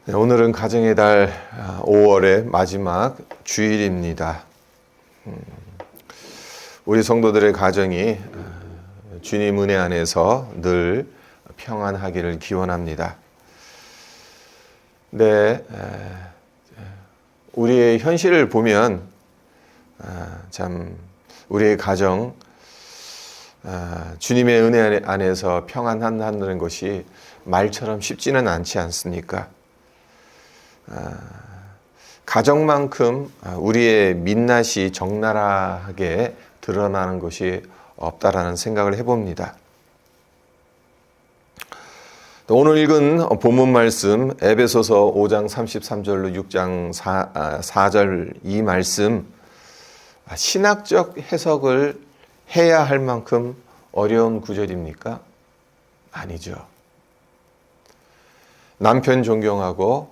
네, 오늘은 가정의 달 5월의 마지막 주일입니다. 우리 성도들의 가정이 주님 은혜 안에서 늘 평안하기를 기원합니다. 네, 우리의 현실을 보면 참 우리의 가정 주님의 은혜 안에서 평안한다는 것이 말처럼 쉽지는 않지 않습니까? 가정만큼 우리의 민낯이 적나라하게 드러나는 것이 없다라는 생각을 해봅니다. 오늘 읽은 본문 말씀 에베소서 5장 33절로 6장 4절 이 말씀 신학적 해석을 해야 할 만큼 어려운 구절입니까? 아니죠. 남편 존경하고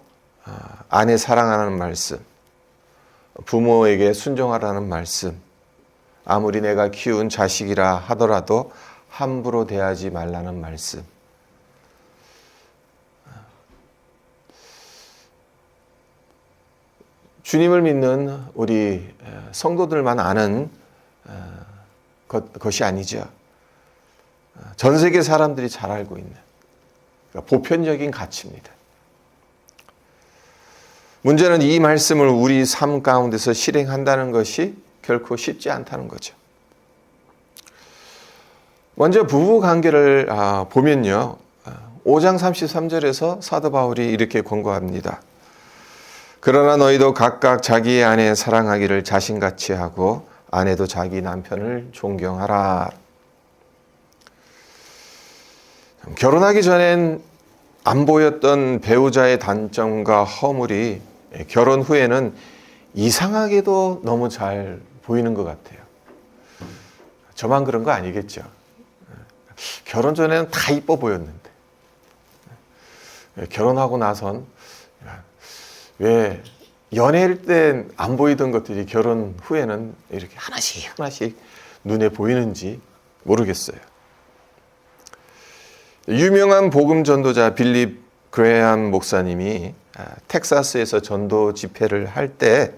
아내 사랑하라는 말씀, 부모에게 순종하라는 말씀, 아무리 내가 키운 자식이라 하더라도 함부로 대하지 말라는 말씀. 주님을 믿는 우리 성도들만 아는 것이 아니죠. 전 세계 사람들이 잘 알고 있는 보편적인 가치입니다. 문제는 이 말씀을 우리 삶 가운데서 실행한다는 것이 결코 쉽지 않다는 거죠. 먼저 부부 관계를 보면요. 5장 33절에서 사도 바울이 이렇게 권고합니다. 그러나 너희도 각각 자기의 아내 사랑하기를 자신같이 하고 아내도 자기 남편을 존경하라. 결혼하기 전엔 안 보였던 배우자의 단점과 허물이 결혼 후에는 이상하게도 너무 잘 보이는 것 같아요. 저만 그런 거 아니겠죠. 결혼 전에는 다 이뻐 보였는데 결혼하고 나선 왜 연애할 땐 안 보이던 것들이 결혼 후에는 이렇게 하나씩 눈에 보이는지 모르겠어요. 유명한 복음 전도자 빌립 그레이엄 목사님이 텍사스에서 전도 집회를 할 때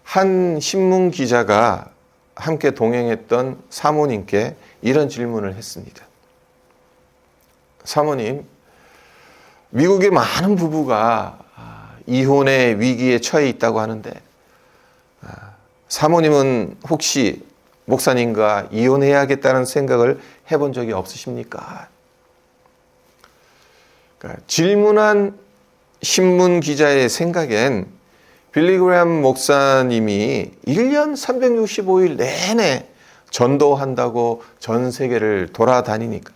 한 신문 기자가 함께 동행했던 사모님께 이런 질문을 했습니다. 사모님, 미국의 많은 부부가 이혼의 위기에 처해 있다고 하는데 사모님은 혹시 목사님과 이혼해야겠다는 생각을 해본 적이 없으십니까? 그러니까 질문한 신문 기자의 생각엔 빌리 그레이엄 목사님이 1년 365일 내내 전도한다고 전 세계를 돌아다니니까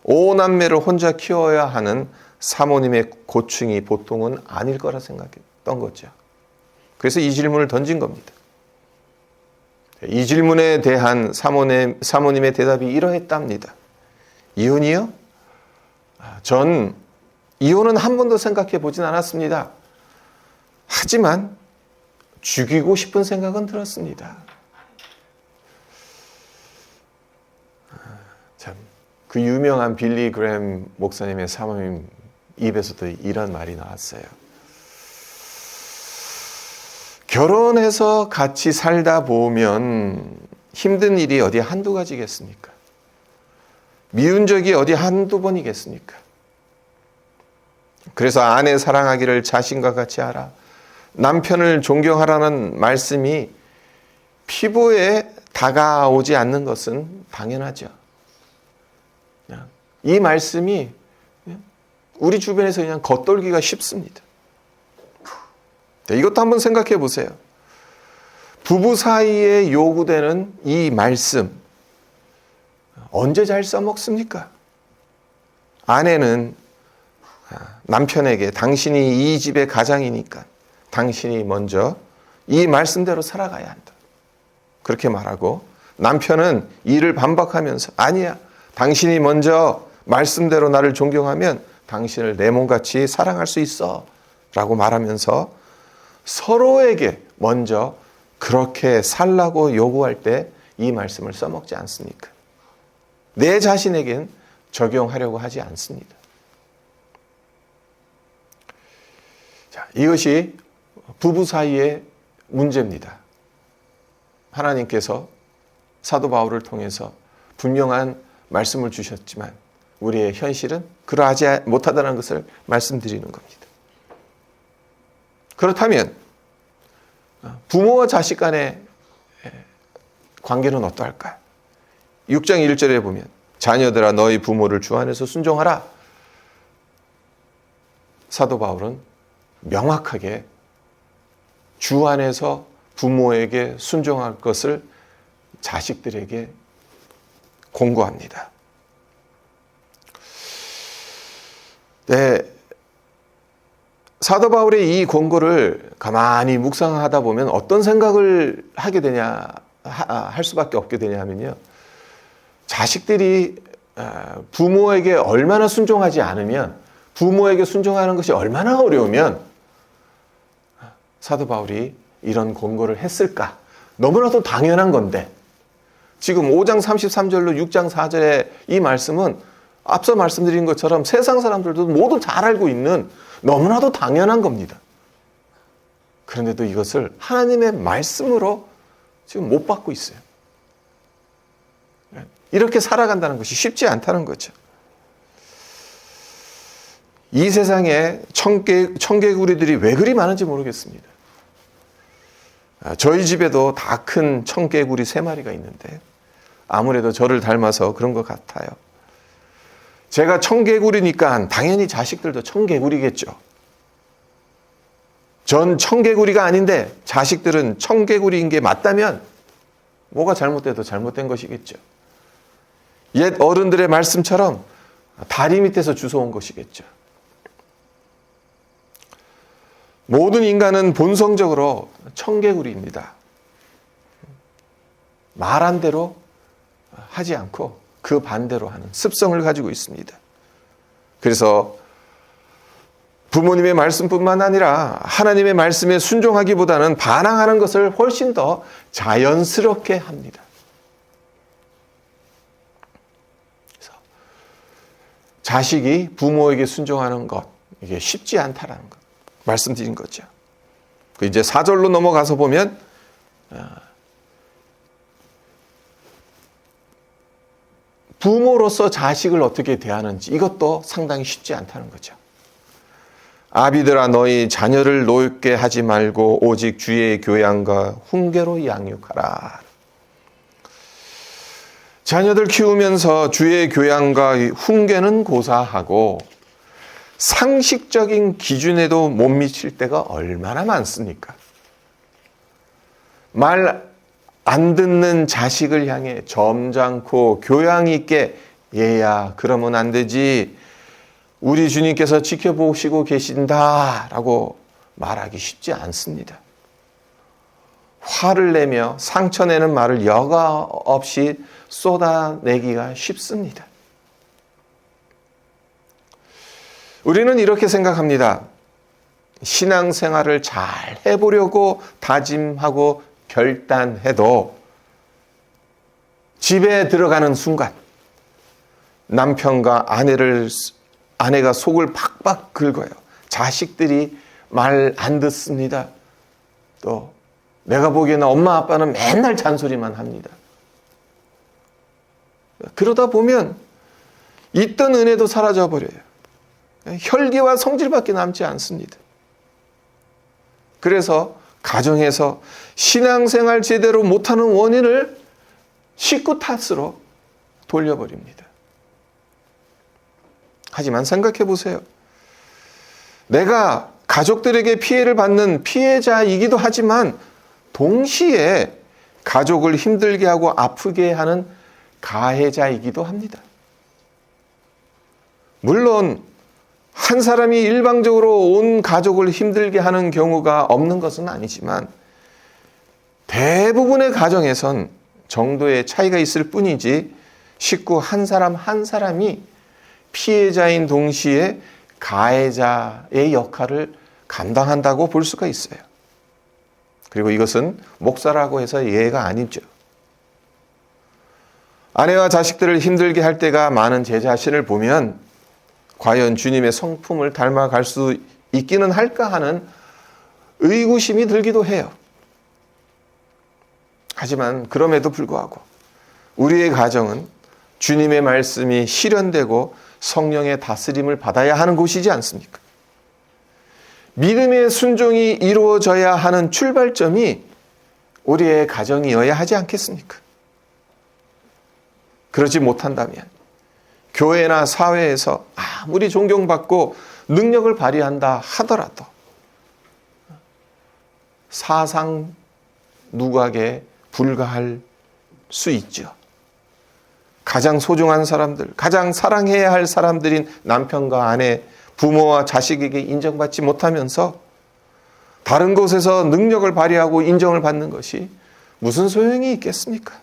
5남매를 혼자 키워야 하는 사모님의 고충이 보통은 아닐 거라 생각했던 거죠. 그래서 이 질문을 던진 겁니다. 이 질문에 대한 사모님의 대답이 이러했답니다. 이혼이요? 전 이혼은 한 번도 생각해 보진 않았습니다. 하지만 죽이고 싶은 생각은 들었습니다. 참, 그 유명한 빌리 그레이엄 목사님의 사모님 입에서도 이런 말이 나왔어요. 결혼해서 같이 살다 보면 힘든 일이 어디 한두 가지겠습니까? 미운 적이 어디 한두 번이겠습니까? 그래서 아내 사랑하기를 자신과 같이 하라. 남편을 존경하라는 말씀이 피부에 다가오지 않는 것은 당연하죠. 이 말씀이 우리 주변에서 그냥 겉돌기가 쉽습니다. 이것도 한번 생각해 보세요. 부부 사이에 요구되는 이 말씀 언제 잘 써먹습니까? 아내는 남편에게 당신이 이 집의 가장이니까 당신이 먼저 이 말씀대로 살아가야 한다. 그렇게 말하고 남편은 이를 반박하면서 아니야. 당신이 먼저 말씀대로 나를 존경하면 당신을 내 몸같이 사랑할 수 있어. 라고 말하면서 서로에게 먼저 그렇게 살라고 요구할 때 이 말씀을 써먹지 않습니까? 내 자신에겐 적용하려고 하지 않습니다. 자, 이것이 부부 사이의 문제입니다. 하나님께서 사도 바울을 통해서 분명한 말씀을 주셨지만 우리의 현실은 그러하지 못하다는 것을 말씀드리는 겁니다. 그렇다면 부모와 자식 간의 관계는 어떠할까? 6장 1절에 보면 자녀들아 너희 부모를 주 안에서 순종하라. 사도 바울은 명확하게 주 안에서 부모에게 순종할 것을 자식들에게 공고합니다. 네, 사도 바울의 이 권고를 가만히 묵상하다 보면 어떤 생각을 하게 되냐, 할 수밖에 없게 되냐 하면요. 자식들이 부모에게 얼마나 순종하지 않으면, 부모에게 순종하는 것이 얼마나 어려우면 사도 바울이 이런 권고를 했을까? 너무나도 당연한 건데 지금 5장 33절로 6장 4절의 이 말씀은 앞서 말씀드린 것처럼 세상 사람들도 모두 잘 알고 있는 너무나도 당연한 겁니다. 그런데도 이것을 하나님의 말씀으로 지금 못 받고 있어요. 이렇게 살아간다는 것이 쉽지 않다는 거죠. 이 세상에 청개구리들이 왜 그리 많은지 모르겠습니다. 저희 집에도 다 큰 청개구리 3마리가 있는데 아무래도 저를 닮아서 그런 것 같아요. 제가 청개구리니까 당연히 자식들도 청개구리겠죠. 전 청개구리가 아닌데 자식들은 청개구리인 게 맞다면 뭐가 잘못돼도 잘못된 것이겠죠. 옛 어른들의 말씀처럼 다리 밑에서 주워온 것이겠죠. 모든 인간은 본성적으로 청개구리입니다. 말한 대로 하지 않고 그 반대로 하는 습성을 가지고 있습니다. 그래서 부모님의 말씀뿐만 아니라 하나님의 말씀에 순종하기보다는 반항하는 것을 훨씬 더 자연스럽게 합니다. 그래서 자식이 부모에게 순종하는 것, 이게 쉽지 않다라는 것 말씀드린 거죠. 이제 4절로 넘어가서 보면 부모로서 자식을 어떻게 대하는지 이것도 상당히 쉽지 않다는 거죠. 아비들아 너희 자녀를 노엽게 하지 말고 오직 주의 교양과 훈계로 양육하라. 자녀들 키우면서 주의 교양과 훈계는 고사하고 상식적인 기준에도 못 미칠 때가 얼마나 많습니까? 말 안 듣는 자식을 향해 점잖고 교양 있게 얘야 그러면 안 되지. 우리 주님께서 지켜보시고 계신다라고 말하기 쉽지 않습니다. 화를 내며 상처내는 말을 여과 없이 쏟아내기가 쉽습니다. 우리는 이렇게 생각합니다. 신앙생활을 잘 해보려고 다짐하고 결단해도 집에 들어가는 순간 남편과 아내가 속을 팍팍 긁어요. 자식들이 말 안 듣습니다. 또 내가 보기에는 엄마 아빠는 맨날 잔소리만 합니다. 그러다 보면 있던 은혜도 사라져 버려요. 혈기와 성질밖에 남지 않습니다. 그래서 가정에서 신앙생활 제대로 못하는 원인을 식구 탓으로 돌려버립니다. 하지만 생각해 보세요. 내가 가족들에게 피해를 받는 피해자이기도 하지만 동시에 가족을 힘들게 하고 아프게 하는 가해자이기도 합니다. 물론 한 사람이 일방적으로 온 가족을 힘들게 하는 경우가 없는 것은 아니지만 대부분의 가정에선 정도의 차이가 있을 뿐이지 식구 한 사람 한 사람이 피해자인 동시에 가해자의 역할을 감당한다고 볼 수가 있어요. 그리고 이것은 목사라고 해서 예가 아니죠. 아내와 자식들을 힘들게 할 때가 많은 제 자신을 보면 과연 주님의 성품을 닮아갈 수 있기는 할까 하는 의구심이 들기도 해요. 하지만 그럼에도 불구하고 우리의 가정은 주님의 말씀이 실현되고 성령의 다스림을 받아야 하는 곳이지 않습니까? 믿음의 순종이 이루어져야 하는 출발점이 우리의 가정이어야 하지 않겠습니까? 그러지 못한다면 교회나 사회에서 아무리 존경받고 능력을 발휘한다 하더라도 사상 누각에 불과할 수 있죠. 가장 소중한 사람들, 가장 사랑해야 할 사람들인 남편과 아내, 부모와 자식에게 인정받지 못하면서 다른 곳에서 능력을 발휘하고 인정을 받는 것이 무슨 소용이 있겠습니까?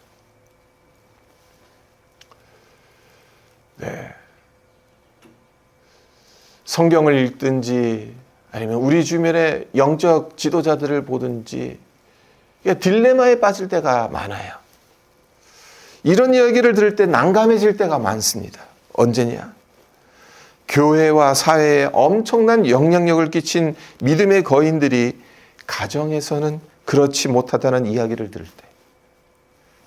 네. 성경을 읽든지 아니면 우리 주변의 영적 지도자들을 보든지 딜레마에 빠질 때가 많아요. 이런 이야기를 들을 때 난감해질 때가 많습니다. 언제냐? 교회와 사회에 엄청난 영향력을 끼친 믿음의 거인들이 가정에서는 그렇지 못하다는 이야기를 들을 때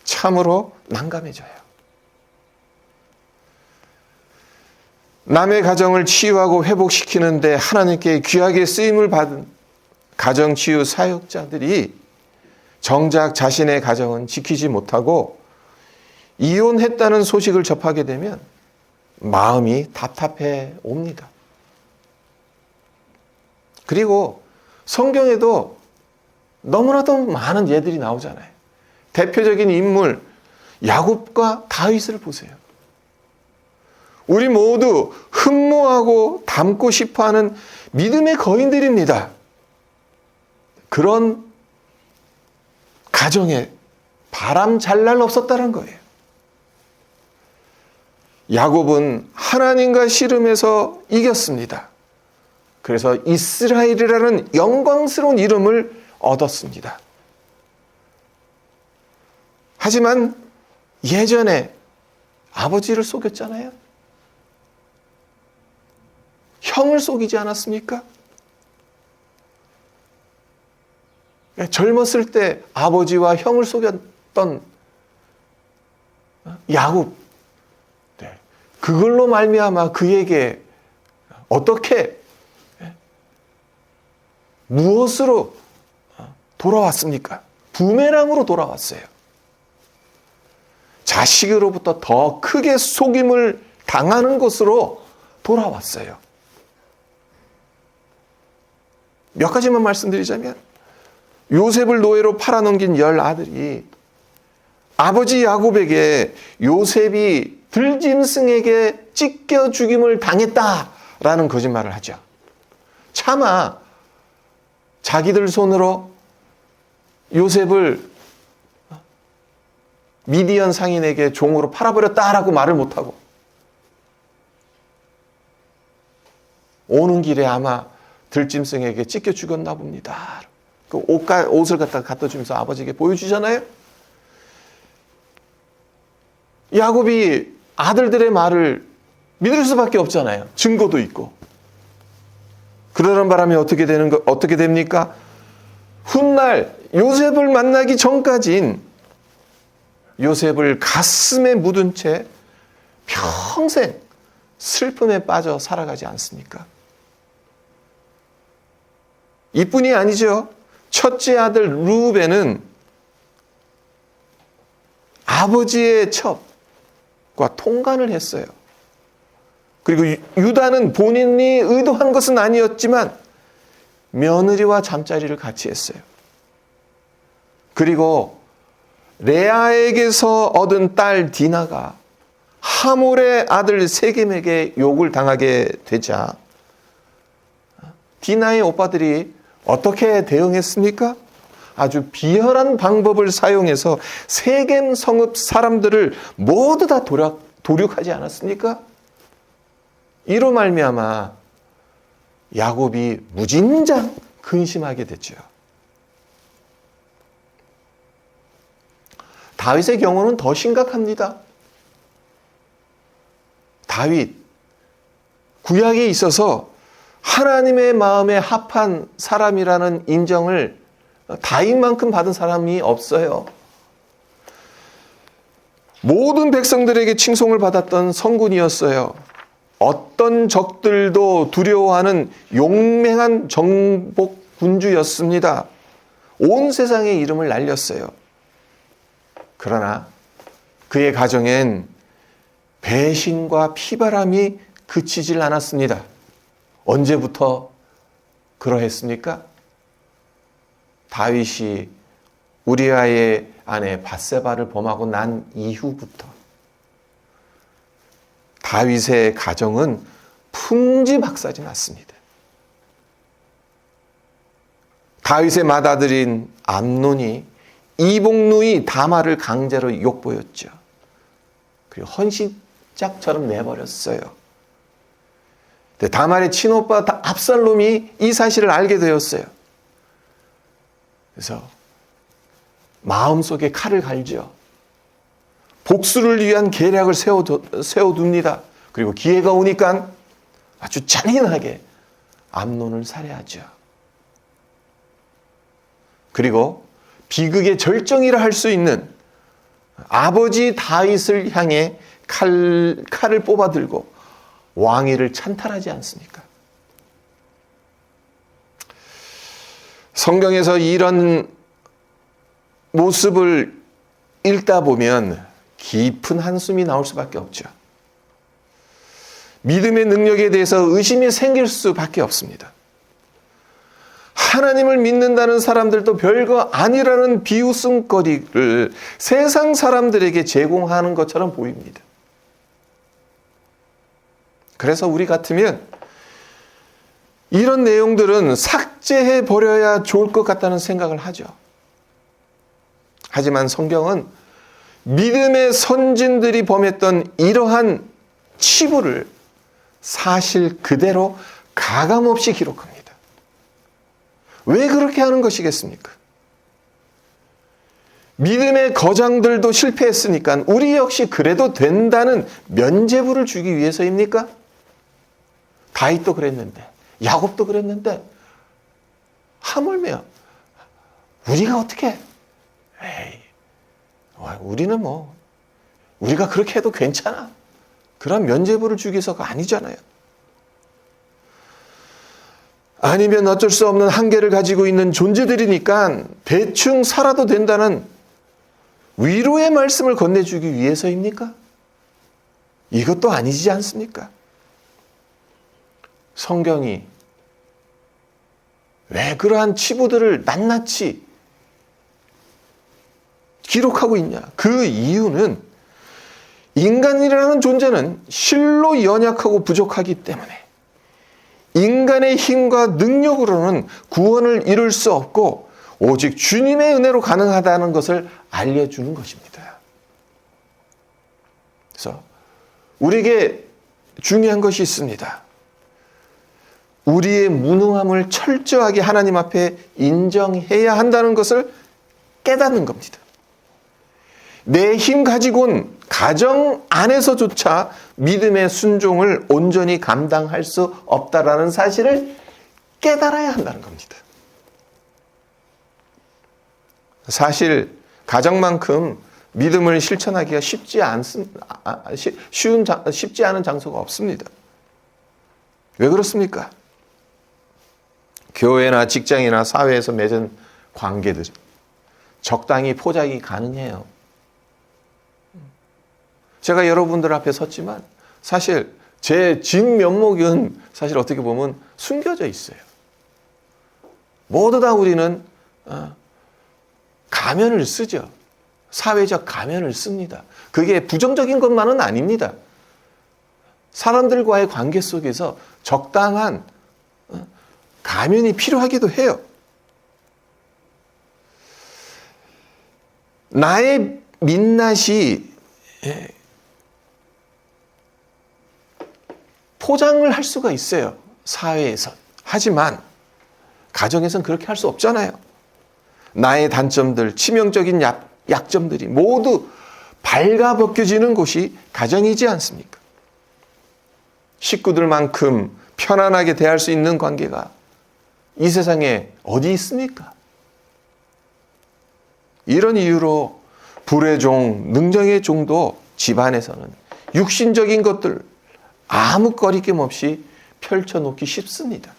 참으로 난감해져요. 남의 가정을 치유하고 회복시키는데 하나님께 귀하게 쓰임을 받은 가정치유 사역자들이 정작 자신의 가정은 지키지 못하고 이혼했다는 소식을 접하게 되면 마음이 답답해 옵니다. 그리고 성경에도 너무나도 많은 예들이 나오잖아요. 대표적인 인물 야곱과 다윗을 보세요. 우리 모두 흠모하고 닮고 싶어하는 믿음의 거인들입니다. 그런 가정에 바람 잘 날 없었다는 거예요. 야곱은 하나님과 씨름해서 이겼습니다. 그래서 이스라엘이라는 영광스러운 이름을 얻었습니다. 하지만 예전에 아버지를 속였잖아요. 형을 속이지 않았습니까? 젊었을 때 아버지와 형을 속였던 야곱, 그걸로 말미암아 그에게 어떻게 무엇으로 돌아왔습니까? 부메랑으로 돌아왔어요. 자식으로부터 더 크게 속임을 당하는 것으로 돌아왔어요. 몇 가지만 말씀드리자면 요셉을 노예로 팔아넘긴 10 아들이 아버지 야곱에게 요셉이 들짐승에게 찢겨 죽임을 당했다라는 거짓말을 하죠. 차마 자기들 손으로 요셉을 미디안 상인에게 종으로 팔아버렸다라고 말을 못하고 오는 길에 아마 들짐승에게 찢겨 죽였나 봅니다. 그 옷을 갖다 주면서 아버지에게 보여주잖아요. 야곱이 아들들의 말을 믿을 수밖에 없잖아요. 증거도 있고. 그러는 바람에 어떻게 됩니까? 훗날 요셉을 만나기 전까지인 요셉을 가슴에 묻은 채 평생 슬픔에 빠져 살아가지 않습니까? 이뿐이 아니죠. 첫째 아들 루벤은 아버지의 첩과 통간을 했어요. 그리고 유다는 본인이 의도한 것은 아니었지만 며느리와 잠자리를 같이 했어요. 그리고 레아에게서 얻은 딸 디나가 하몰의 아들 세겜에게 욕을 당하게 되자 디나의 오빠들이 어떻게 대응했습니까? 아주 비열한 방법을 사용해서 세겜 성읍 사람들을 모두 다 도륙하지 않았습니까? 이로 말미암아 야곱이 무진장 근심하게 됐죠. 다윗의 경우는 더 심각합니다. 다윗 구약에 있어서 하나님의 마음에 합한 사람이라는 인정을 다윗만큼 받은 사람이 없어요. 모든 백성들에게 칭송을 받았던 성군이었어요. 어떤 적들도 두려워하는 용맹한 정복 군주였습니다. 온 세상의 이름을 날렸어요. 그러나 그의 가정엔 배신과 피바람이 그치질 않았습니다. 언제부터 그러했습니까? 다윗이 우리아의 아내 밧세바를 범하고 난 이후부터 다윗의 가정은 풍지박산이 났습니다. 다윗의 맏아들인 암논이 이복누이 다말을 강제로 욕보였죠. 그리고 헌신짝처럼 내버렸어요. 다말의 친오빠 압살롬이 이 사실을 알게 되었어요. 그래서 마음속에 칼을 갈죠. 복수를 위한 계략을 세워둡니다. 그리고 기회가 오니까 아주 잔인하게 암논을 살해하죠. 그리고 비극의 절정이라 할 수 있는 아버지 다윗을 향해 칼을 뽑아들고 왕위를 찬탈하지 않습니까? 성경에서 이런 모습을 읽다 보면 깊은 한숨이 나올 수밖에 없죠. 믿음의 능력에 대해서 의심이 생길 수밖에 없습니다. 하나님을 믿는다는 사람들도 별거 아니라는 비웃음거리를 세상 사람들에게 제공하는 것처럼 보입니다. 그래서 우리 같으면 이런 내용들은 삭제해 버려야 좋을 것 같다는 생각을 하죠. 하지만 성경은 믿음의 선진들이 범했던 이러한 치부를 사실 그대로 가감없이 기록합니다. 왜 그렇게 하는 것이겠습니까? 믿음의 거장들도 실패했으니까 우리 역시 그래도 된다는 면죄부를 주기 위해서입니까? 다윗도 그랬는데, 야곱도 그랬는데, 하물며 우리가 어떻게? 에이, 우리는 우리가 그렇게 해도 괜찮아. 그런 면죄부를 주기 위해서가 아니잖아요. 아니면 어쩔 수 없는 한계를 가지고 있는 존재들이니까 대충 살아도 된다는 위로의 말씀을 건네주기 위해서입니까? 이것도 아니지 않습니까? 성경이 왜 그러한 치부들을 낱낱이 기록하고 있냐? 그 이유는 인간이라는 존재는 실로 연약하고 부족하기 때문에 인간의 힘과 능력으로는 구원을 이룰 수 없고 오직 주님의 은혜로 가능하다는 것을 알려주는 것입니다. 그래서 우리에게 중요한 것이 있습니다. 우리의 무능함을 철저하게 하나님 앞에 인정해야 한다는 것을 깨닫는 겁니다. 내 힘 가지고는 가정 안에서조차 믿음의 순종을 온전히 감당할 수 없다라는 사실을 깨달아야 한다는 겁니다. 사실 가정만큼 믿음을 실천하기가 쉽지 않은 장소가 없습니다. 왜 그렇습니까? 교회나 직장이나 사회에서 맺은 관계들 적당히 포장이 가능해요. 제가 여러분들 앞에 섰지만 사실 제 진면목은 사실 어떻게 보면 숨겨져 있어요. 모두 다 우리는 가면을 쓰죠. 사회적 가면을 씁니다. 그게 부정적인 것만은 아닙니다. 사람들과의 관계 속에서 적당한 가면이 필요하기도 해요. 나의 민낯이 포장을 할 수가 있어요. 사회에서. 하지만 가정에서는 그렇게 할 수 없잖아요. 나의 단점들, 치명적인 약점들이 모두 발가벗겨지는 곳이 가정이지 않습니까? 식구들만큼 편안하게 대할 수 있는 관계가 이 세상에 어디 있습니까? 이런 이유로 불의 종, 능정의 종도 집안에서는 육신적인 것들 아무 거리낌 없이 펼쳐놓기 쉽습니다.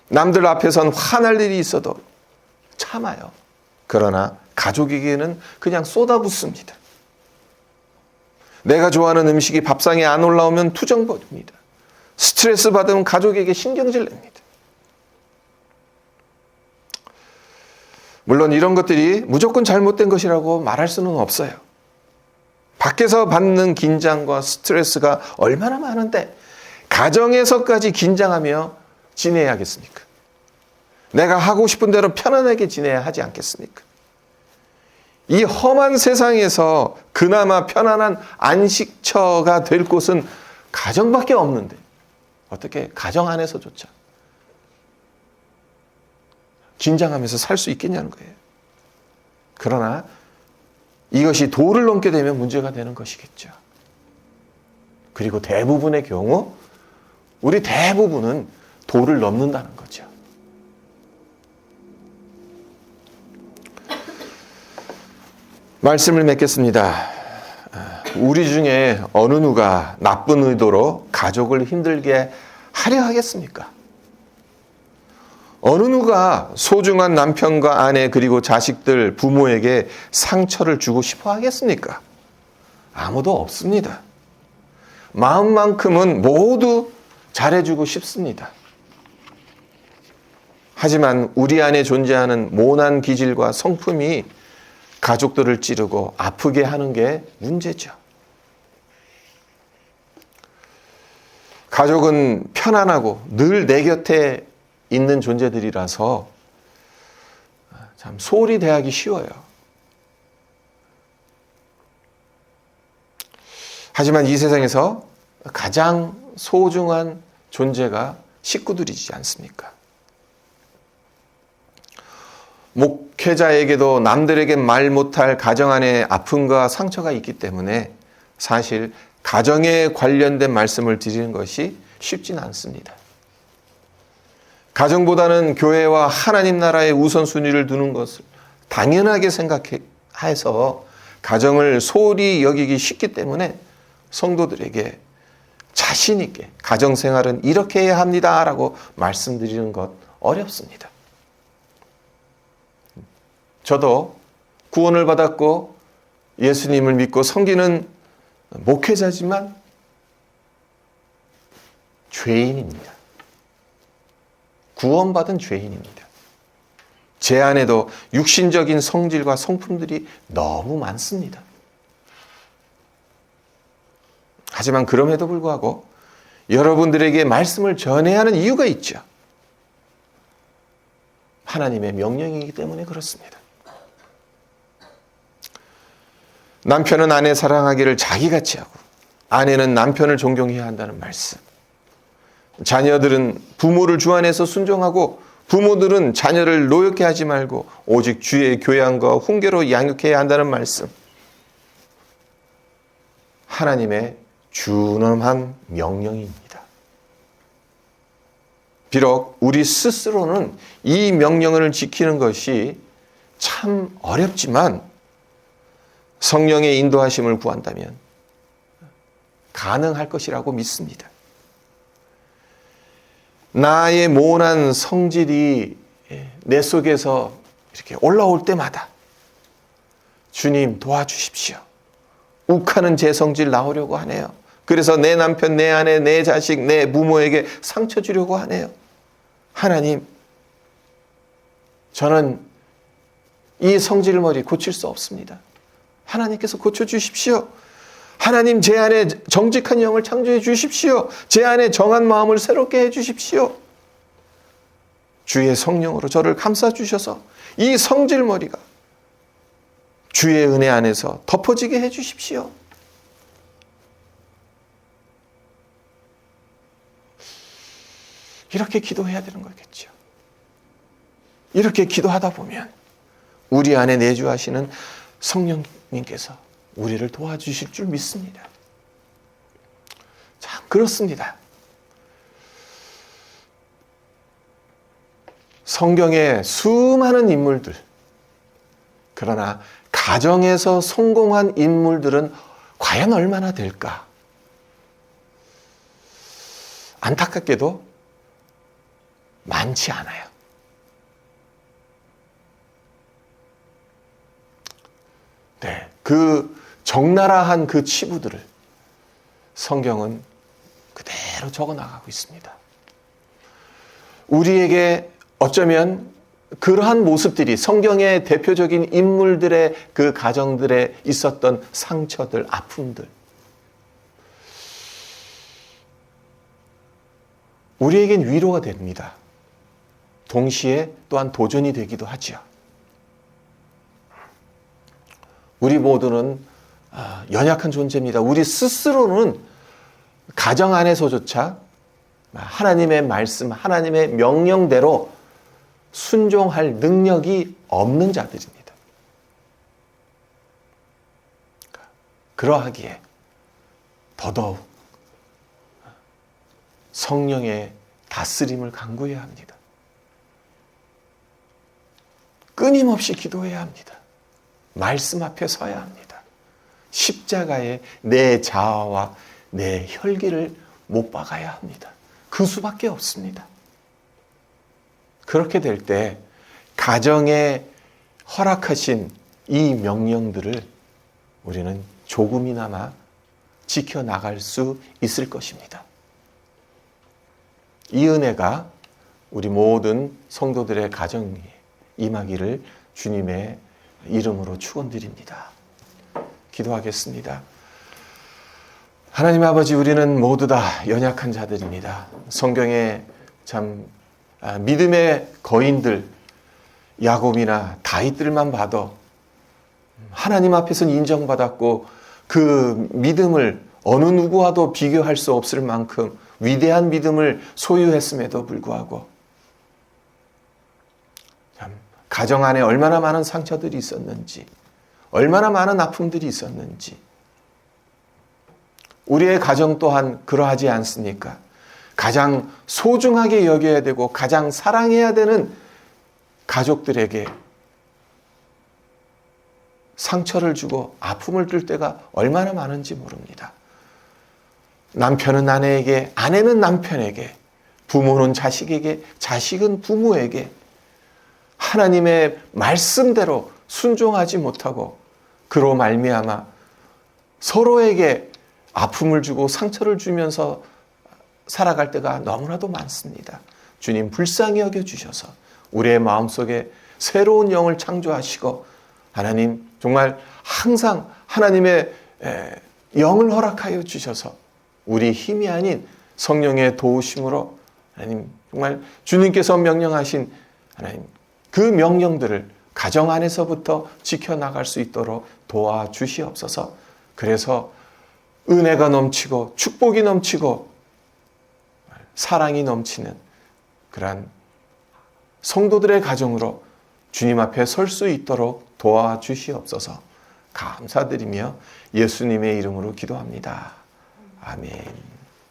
남들 앞에선 화날 일이 있어도 참아요. 그러나 가족에게는 그냥 쏟아붓습니다. 내가 좋아하는 음식이 밥상에 안 올라오면 투정 벌입니다. 스트레스 받으면 가족에게 신경질 냅니다. 물론 이런 것들이 무조건 잘못된 것이라고 말할 수는 없어요. 밖에서 받는 긴장과 스트레스가 얼마나 많은데 가정에서까지 긴장하며 지내야겠습니까? 내가 하고 싶은 대로 편안하게 지내야 하지 않겠습니까? 이 험한 세상에서 그나마 편안한 안식처가 될 곳은 가정밖에 없는데 어떻게 가정 안에서조차 긴장하면서 살 수 있겠냐는 거예요. 그러나 이것이 도를 넘게 되면 문제가 되는 것이겠죠. 그리고 대부분의 경우 우리 대부분은 도를 넘는다는 거죠. 말씀을 맺겠습니다. 우리 중에 어느 누가 나쁜 의도로 가족을 힘들게 하려 하겠습니까? 어느 누가 소중한 남편과 아내 그리고 자식들, 부모에게 상처를 주고 싶어 하겠습니까? 아무도 없습니다. 마음만큼은 모두 잘해주고 싶습니다. 하지만 우리 안에 존재하는 모난 기질과 성품이 가족들을 찌르고 아프게 하는 게 문제죠. 가족은 편안하고 늘 내 곁에 있는 존재들이라서 참 소홀히 대하기 쉬워요. 하지만 이 세상에서 가장 소중한 존재가 식구들이지 않습니까? 목회자에게도 남들에게 말 못할 가정 안에 아픔과 상처가 있기 때문에 사실 가정에 관련된 말씀을 드리는 것이 쉽지는 않습니다. 가정보다는 교회와 하나님 나라의 우선순위를 두는 것을 당연하게 생각해서 가정을 소홀히 여기기 쉽기 때문에 성도들에게 자신 있게 가정생활은 이렇게 해야 합니다라고 말씀드리는 것 어렵습니다. 저도 구원을 받았고 예수님을 믿고 섬기는 목회자지만 죄인입니다. 구원받은 죄인입니다. 제 안에도 육신적인 성질과 성품들이 너무 많습니다. 하지만 그럼에도 불구하고 여러분들에게 말씀을 전해야 하는 이유가 있죠. 하나님의 명령이기 때문에 그렇습니다. 남편은 아내 사랑하기를 자기같이 하고 아내는 남편을 존경해야 한다는 말씀. 자녀들은 부모를 주 안에서 순종하고 부모들은 자녀를 노엽게 하지 말고 오직 주의 교양과 훈계로 양육해야 한다는 말씀. 하나님의 준엄한 명령입니다. 비록 우리 스스로는 이 명령을 지키는 것이 참 어렵지만 성령의 인도하심을 구한다면 가능할 것이라고 믿습니다. 나의 모난 성질이 내 속에서 이렇게 올라올 때마다 주님 도와주십시오. 욱하는 제 성질 나오려고 하네요. 그래서 내 남편, 내 아내, 내 자식, 내 부모에게 상처 주려고 하네요. 하나님, 저는 이 성질머리 고칠 수 없습니다. 하나님께서 고쳐주십시오. 하나님, 제 안에 정직한 영을 창조해 주십시오. 제 안에 정한 마음을 새롭게 해 주십시오. 주의 성령으로 저를 감싸주셔서 이 성질머리가 주의 은혜 안에서 덮어지게 해 주십시오. 이렇게 기도해야 되는 거겠죠. 이렇게 기도하다 보면 우리 안에 내주하시는 성령님께서 우리를 도와주실 줄 믿습니다. 참 그렇습니다. 성경의 수많은 인물들, 그러나 가정에서 성공한 인물들은 과연 얼마나 될까? 안타깝게도 많지 않아요. 네, 그 적나라한 그 치부들을 성경은 그대로 적어 나가고 있습니다. 우리에게 어쩌면 그러한 모습들이 성경의 대표적인 인물들의 그 가정들에 있었던 상처들, 아픔들, 우리에겐 위로가 됩니다. 동시에 또한 도전이 되기도 하지요. 우리 모두는 연약한 존재입니다. 우리 스스로는 가정 안에서조차 하나님의 말씀, 하나님의 명령대로 순종할 능력이 없는 자들입니다. 그러하기에 더더욱 성령의 다스림을 간구해야 합니다. 끊임없이 기도해야 합니다. 말씀 앞에 서야 합니다. 십자가에 내 자아와 내 혈기를 못 박아야 합니다. 그 수밖에 없습니다. 그렇게 될 때 가정에 허락하신 이 명령들을 우리는 조금이나마 지켜나갈 수 있을 것입니다. 이 은혜가 우리 모든 성도들의 가정에 임하기를 주님의 이름으로 축원드립니다. 기도하겠습니다. 하나님 아버지, 우리는 모두 다 연약한 자들입니다. 성경에 참 믿음의 거인들, 야곱이나 다윗들만 봐도 하나님 앞에서는 인정받았고 그 믿음을 어느 누구와도 비교할 수 없을 만큼 위대한 믿음을 소유했음에도 불구하고 참 가정 안에 얼마나 많은 상처들이 있었는지, 얼마나 많은 아픔들이 있었는지, 우리의 가정 또한 그러하지 않습니까? 가장 소중하게 여겨야 되고 가장 사랑해야 되는 가족들에게 상처를 주고 아픔을 줄 때가 얼마나 많은지 모릅니다. 남편은 아내에게, 아내는 남편에게, 부모는 자식에게, 자식은 부모에게 하나님의 말씀대로 순종하지 못하고 그로 말미암아 서로에게 아픔을 주고 상처를 주면서 살아갈 때가 너무나도 많습니다. 주님 불쌍히 여겨주셔서 우리의 마음속에 새로운 영을 창조하시고 하나님 정말 항상 하나님의 영을 허락하여 주셔서 우리 힘이 아닌 성령의 도우심으로 하나님 정말 주님께서 명령하신 하나님 그 명령들을 가정 안에서부터 지켜나갈 수 있도록 도와주시옵소서. 그래서 은혜가 넘치고 축복이 넘치고 사랑이 넘치는 그러한 성도들의 가정으로 주님 앞에 설 수 있도록 도와주시옵소서. 감사드리며 예수님의 이름으로 기도합니다. 아멘.